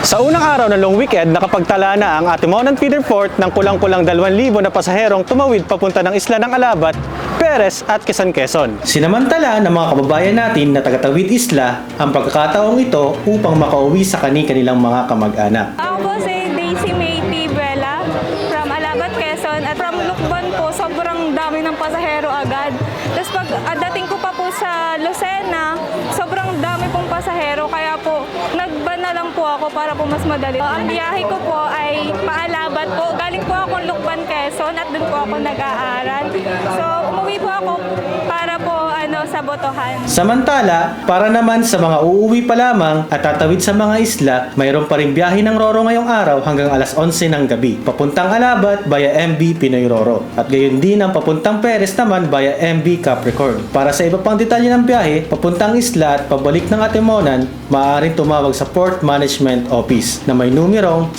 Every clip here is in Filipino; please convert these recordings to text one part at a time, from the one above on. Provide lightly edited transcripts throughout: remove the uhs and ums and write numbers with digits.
Sa unang araw ng long weekend, nakapagtala na ang Atimonan Feeder Port ng kulang-kulang 2,000 na pasaherong tumawid papunta ng isla ng Alabat, Perez at Quezon. Sinamantala ng mga kababayan natin na taga-Tawid Isla ang pagkakataong ito upang makauwi sa kanilang mga kamag-anak. Ako po si Daisy May Tibrela from Alabat, Quezon. At from Lukban po, sobrang dami ng pasahero agad. Tapos pag dating ko pa po sa Lucena, sobrang dami pong pasahero. Kaya po, nagban na lang po ako para po mas madali. Ang biyahe ko po ay paalabat po. Galing po ako Lukban, Quezon at doon po ako nag-aaral. So, umuwi po ako para po sa Botohan. Samantala, para naman sa mga uuwi pa lamang at tatawid sa mga isla, mayroon pa rin biyahe ng Roro ngayong araw hanggang alas 11 ng gabi. Papuntang Alabat via MB Pinoy Roro. At gayon din ang papuntang Perez naman via MB Capricorn. Para sa iba pang detalye ng biyahe, papuntang isla at pabalik ng Atimonan, maaaring tumawag sa Port Management Office na may numerong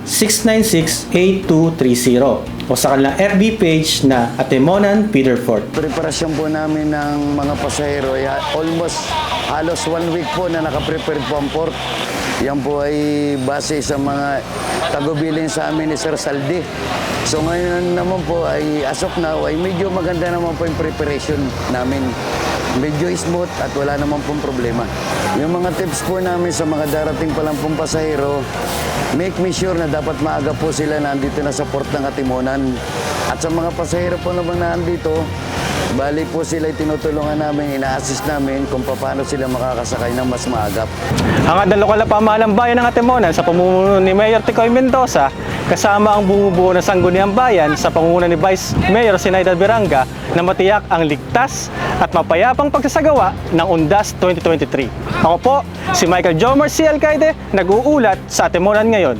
0928-696-8230 o sa kanilang FB page na Atimonan Feeder Port. Preparasyon po namin ng mga pasahero ay almost halos 1 week po na nakaprepare po ang port. Yan po ay base sa mga tagubilin sa amin ni Sir Saldi. So ngayon naman po ay as of now ay medyo maganda naman po yung preparation namin. Medyo smooth at wala naman pong problema. Yung mga tips po namin sa mga darating pa lang pong pasahero, make me sure na dapat maaga po sila nandito na sa port ng Atimonan. At sa mga pasahero po naman na nandito, bali po sila tinutulungan namin, ina-assist namin kung paano sila makakasakay ng mas maagap. Ang lokal na pamahalang bayan ng Atimonan sa pamumuno ni Mayor Ticoy Mendoza, kasama ang bumubuo ng Sangguniang Bayan sa pangunguna ni Vice Mayor Sinaida Beranga na matiyak ang ligtas at mapayapang pagsasagawa ng Undas 2023. Ako po, si Michael Jomar C. Alcaide, nag-uulat sa Atimonan ngayon.